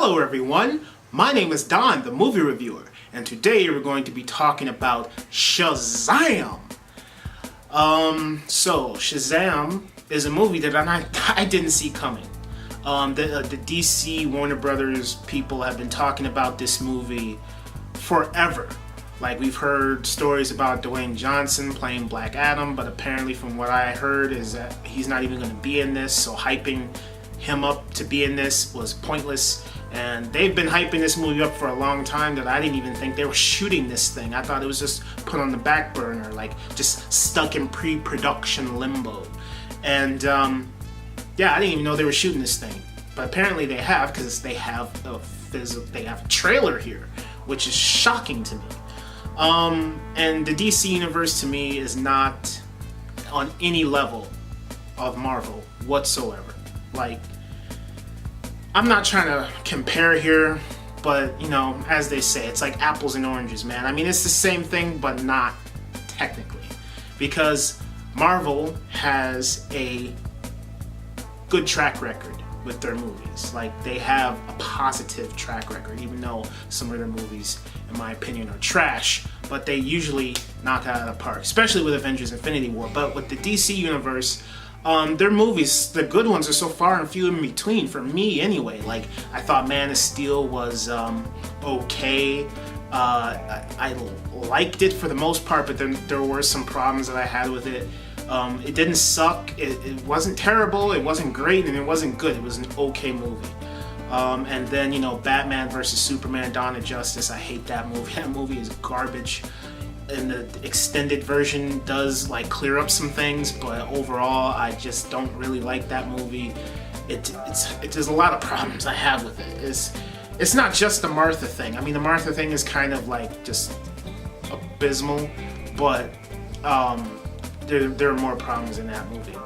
Hello everyone, my name is Don, the movie reviewer, and today we're going to be talking about Shazam. So Shazam is a movie that I didn't see coming. The DC Warner Brothers people have been talking about this movie forever. Like, we've heard stories about Dwayne Johnson playing Black Adam, but apparently from what I heard is that he's not even going to be in this, so hyping him up to be in this was pointless. And they've been hyping this movie up for a long time that I didn't even think they were shooting this thing. I thought it was just put on the back burner, like just stuck in pre-production limbo. And yeah, I didn't even know they were shooting this thing, but apparently they have, because they have a trailer here, which is shocking to me. And the DC universe to me is not on any level of Marvel whatsoever. Like, I'm not trying to compare here, but, you know, as they say, it's like apples and oranges, man. I mean, it's the same thing, but not technically. Because Marvel has a good track record with their movies. Like, they have a positive track record, even though some of their movies, in my opinion, are trash, but they usually knock it out of the park, especially with Avengers Infinity War. But with the DC universe, their movies, the good ones, are so far and few in between, for me anyway. Like, I thought Man of Steel was okay. I liked it for the most part, but then there were some problems that I had with it. It didn't suck, it wasn't terrible, it wasn't great, and it wasn't good. It was an okay movie. And then, you know, Batman vs. Superman, Dawn of Justice, I hate that movie. That movie is garbage. And the extended version does, like, clear up some things, but overall, I just don't really like that movie. There's a lot of problems I have with it. It's not just the Martha thing. I mean, the Martha thing is kind of, like, just abysmal, but there are more problems in that movie.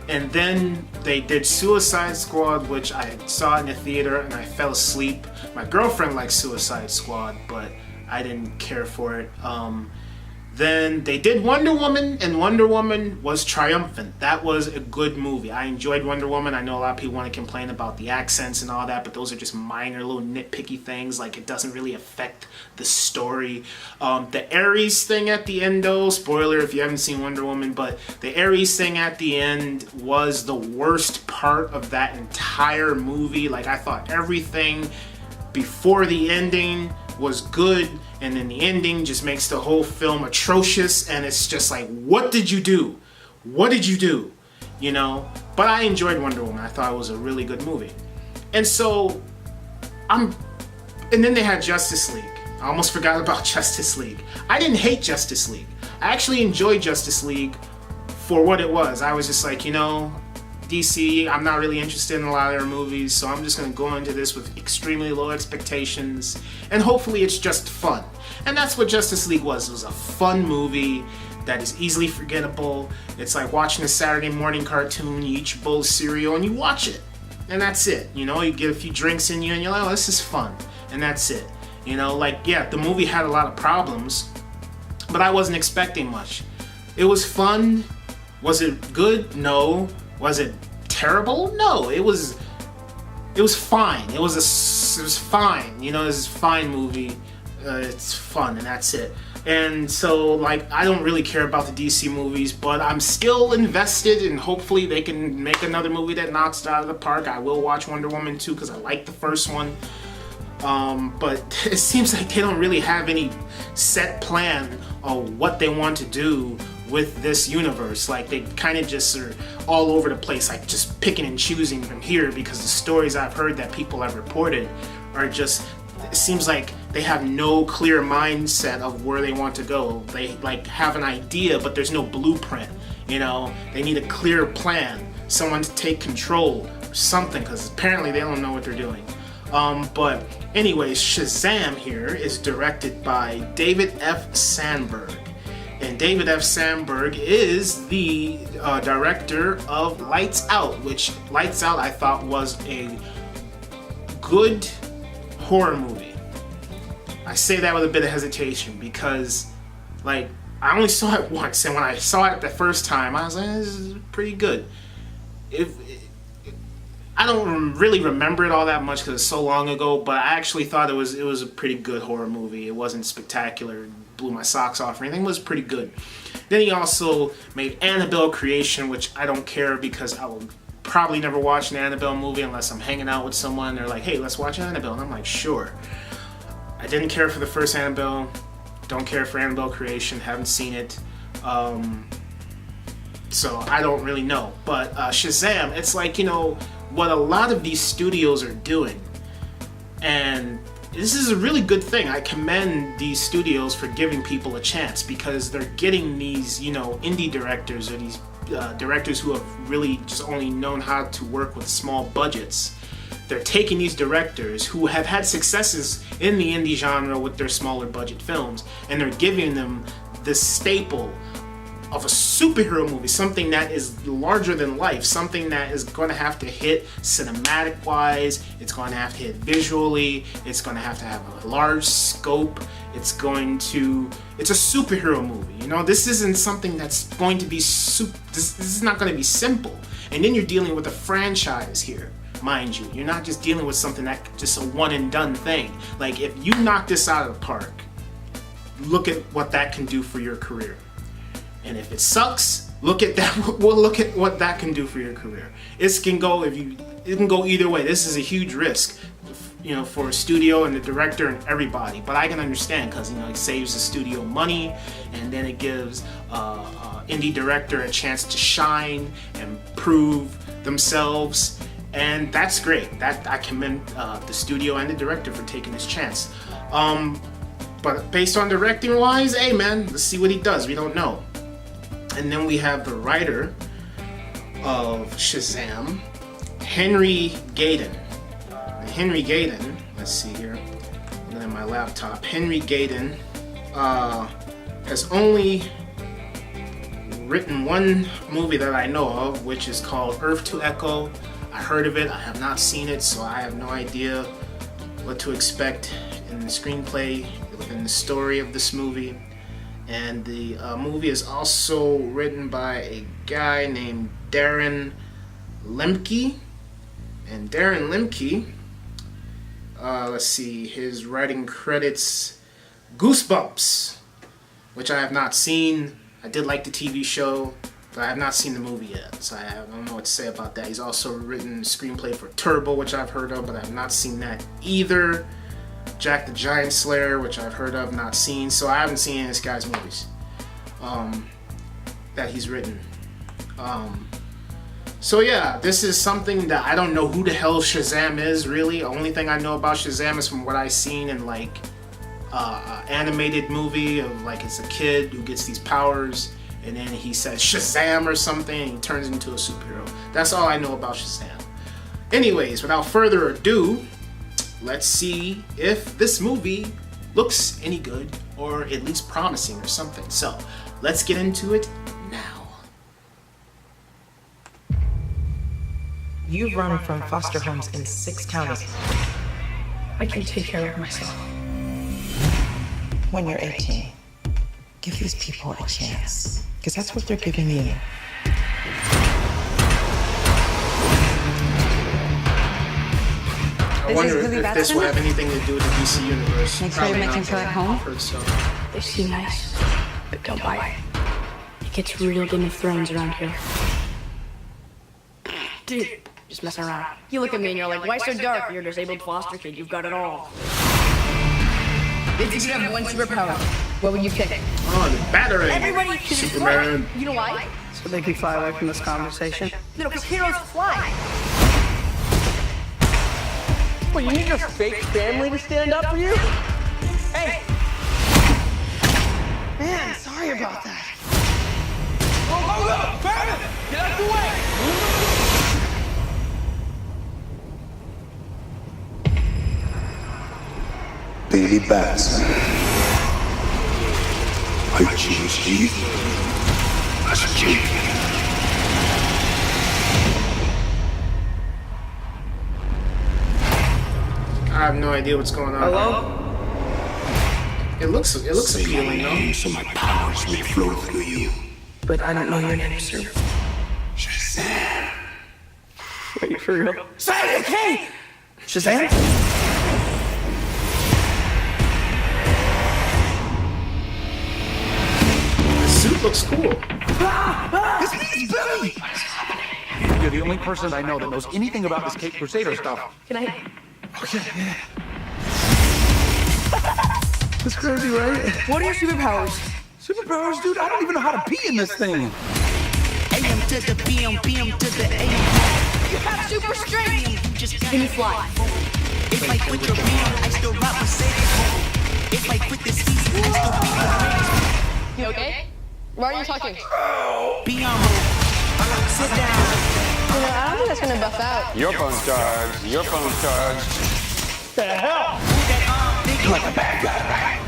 And then they did Suicide Squad, which I saw in the theater and I fell asleep. My girlfriend likes Suicide Squad, but I didn't care for it. Then they did Wonder Woman, and Wonder Woman was triumphant. That was a good movie. I enjoyed Wonder Woman. I know a lot of people want to complain about the accents and all that, but those are just minor little nitpicky things. Like, it doesn't really affect the story. The Ares thing at the end, though, spoiler if you haven't seen Wonder Woman, but the Ares thing at the end was the worst part of that entire movie. Like, I thought everything before the ending was good, and then the ending just makes the whole film atrocious, and it's just like, what did you do? What did you do? You know? But I enjoyed Wonder Woman. I thought it was a really good movie. And so, and then they had Justice League. I almost forgot about Justice League. I didn't hate Justice League. I actually enjoyed Justice League for what it was. I was just like, you know, DC, I'm not really interested in a lot of their movies, so I'm just going to go into this with extremely low expectations, and hopefully it's just fun. And that's what Justice League was. It was a fun movie that is easily forgettable. It's like watching a Saturday morning cartoon. You eat your bowl of cereal and you watch it, and that's it. You know, you get a few drinks in you and you're like, oh, this is fun, and that's it. You know, like, yeah, the movie had a lot of problems, but I wasn't expecting much. It was fun. Was it good? No. Was it terrible? No, it was fine. It was fine. You know, it's a fine movie. It's fun, and that's it. And so, like, I don't really care about the DC movies, but I'm still invested, and hopefully they can make another movie that knocks it out of the park. I will watch Wonder Woman 2 because I like the first one. But it seems like they don't really have any set plan of what they want to do with this universe. Like, they kind of just are all over the place, like just picking and choosing from here, because the stories I've heard that people have reported are just, it seems like they have no clear mindset of where they want to go. They, like, have an idea, but there's no blueprint. You know, they need a clear plan, someone to take control or something, because apparently they don't know what they're doing. But anyways, Shazam here is directed by David F. Sandberg. And David F. Sandberg is the director of Lights Out, which Lights Out I thought was a good horror movie. I say that with a bit of hesitation because, like, I only saw it once, and when I saw it the first time, I was like, this is pretty good. I don't really remember it all that much because it's so long ago, but I actually thought it was a pretty good horror movie. It wasn't spectacular, it blew my socks off or anything. It was pretty good. Then he also made Annabelle Creation, which I don't care because I will probably never watch an Annabelle movie unless I'm hanging out with someone. They're like, hey, let's watch Annabelle. And I'm like, sure. I didn't care for the first Annabelle. Don't care for Annabelle Creation. Haven't seen it. So I don't really know. But Shazam, it's like, you know, what a lot of these studios are doing. And this is a really good thing. I commend these studios for giving people a chance because they're getting these, you know, indie directors or these directors who have really just only known how to work with small budgets. They're taking these directors who have had successes in the indie genre with their smaller budget films, and they're giving them this staple of a superhero movie, something that is larger than life, something that is going to have to hit cinematic wise, it's going to have to hit visually, it's going to have a large scope, it's a superhero movie. You know, this isn't something that's going to be this is not going to be simple. And then you're dealing with a franchise here, mind you. You're not just dealing with something that just a one and done thing. Like, if you knock this out of the park, look at what that can do for your career. And if it sucks, look at what that can do for your career. It can go either way. This is a huge risk, you know, for a studio and the director and everybody. But I can understand because, you know, it saves the studio money, and then it gives indie director a chance to shine and prove themselves, and that's great. That I commend the studio and the director for taking this chance. But based on directing wise, hey man, let's see what he does. We don't know. And then we have the writer of Shazam, Henry Gayden. Henry Gayden, let's see here, and then my laptop. Henry Gayden has only written one movie that I know of, which is called Earth to Echo. I heard of it, I have not seen it, so I have no idea what to expect in the screenplay, in the story of this movie. And the movie is also written by a guy named Darren Lemke. And Darren Lemke, let's see, his writing credits: Goosebumps, which I have not seen. I did like the TV show, but I have not seen the movie yet, so I don't know what to say about that. He's also written a screenplay for Turbo, which I've heard of, but I have not seen that either. Jack the Giant Slayer, which I've heard of, not seen, so I haven't seen any of this guy's movies that he's written. So yeah, this is something that I don't know who the hell Shazam is, really. The only thing I know about Shazam is from what I've seen in like animated movie of like it's a kid who gets these powers and then he says Shazam or something and he turns into a superhero. That's all I know about Shazam. Anyways, without further ado, let's see if this movie looks any good or at least promising or something. So let's get into it now. You've run from foster homes in 6 counties. I can take care of myself. When you're 18, give these people a chance, because that's what they're giving you. I wonder if this will have anything to do with the DC universe. Make sure you make him feel at home. They seem nice, but don't bite. It gets real Game of Thrones around here. Dude, just messing around. You look at me and you're like, why so dark? You're a disabled foster kid. You've got it all. If you could have one superpower, what would you pick? Oh, the battery. Everybody should Superman. You know why? So they can fly away from this conversation. No, because heroes fly. Well, you need your fake family to stand up for you? Hey! Man, sorry about that. Hold up! Bandit! Get out the way! Daily Bats. I choose you as a king. I have no idea what's going on. Hello? It looks appealing, though. So my powers may flow through you. But I don't know your name, sir. Shazam. Wait, for real? Say, okay! Shazam? The suit looks cool. It's Billy! You're the only person I know that knows anything about this Cape Crusader stuff. Can I? Okay, yeah. That's crazy, right? What are your superpowers? Superpowers, dude? I don't even know how to pee in this thing. AM to the PM, PM to the AM. You have super strength. Can you fly? If I quit your band, I still rap with Sadie. If I quit this season, I still be the greatest. You okay? Why are you talking? Be on hold. Sit down. You know, I don't think that's gonna buff out. Your phone's charged. Your phone's charged. Like a bad guy, right?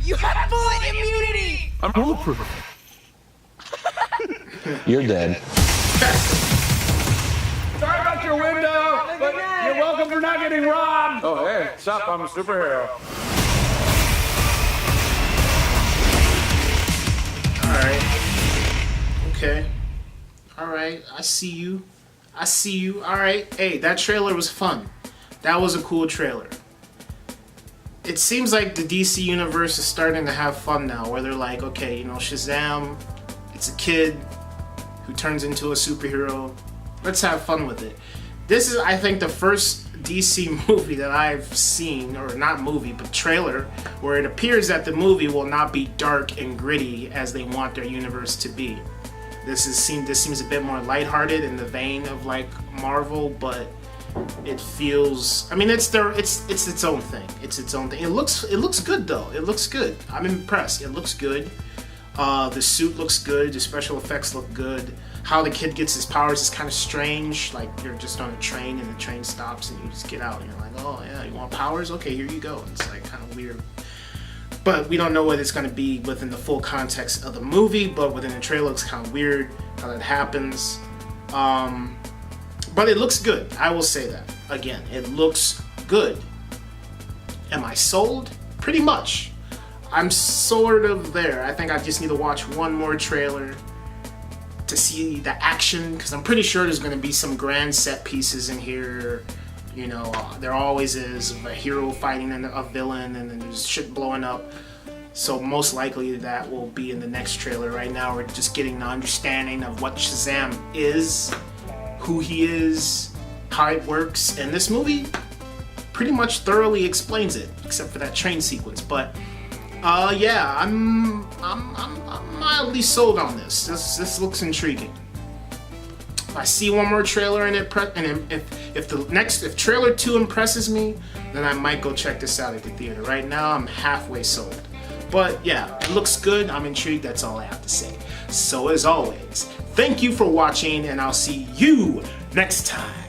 You have full immunity. I'm bulletproof. You're dead. Sorry about your window, but you're welcome for not getting robbed. Oh, hey, what's up? I'm a superhero. Alright. Okay. Alright, I see you. I see you. Alright. Hey, that trailer was fun. That was a cool trailer. It seems like the DC universe is starting to have fun now, where they're like, okay, you know, Shazam, it's a kid who turns into a superhero. Let's have fun with it. This is, I think, the first DC movie that I've seen, or not movie, but trailer, where it appears that the movie will not be dark and gritty as they want their universe to be. This seems a bit more lighthearted in the vein of like Marvel, but it feels, I mean, it's its own thing. It's its own thing. It looks good though. It looks good. I'm impressed. It looks good. The suit looks good. The special effects look good. How the kid gets his powers is kind of strange. Like you're just on a train and the train stops and you just get out and you're like, oh yeah, you want powers? Okay, here you go. It's like kind of weird. But we don't know what it's going to be within the full context of the movie. But within the trailer, it's kind of weird how that happens. But it looks good. I will say that. Again, it looks good. Am I sold? Pretty much. I'm sort of there. I think I just need to watch one more trailer to see the action, because I'm pretty sure there's going to be some grand set pieces in here. You know, there always is, a hero fighting a villain and then there's shit blowing up. So most likely that will be in the next trailer. Right now we're just getting the understanding of what Shazam is, who he is, how it works, and this movie pretty much thoroughly explains it, except for that train sequence. But yeah, I'm mildly sold on this. This looks intriguing. If I see one more trailer and if trailer 2 impresses me, then I might go check this out at the theater. Right now I'm halfway sold. But yeah, it looks good. I'm intrigued. That's all I have to say. So as always, thank you for watching, and I'll see you next time.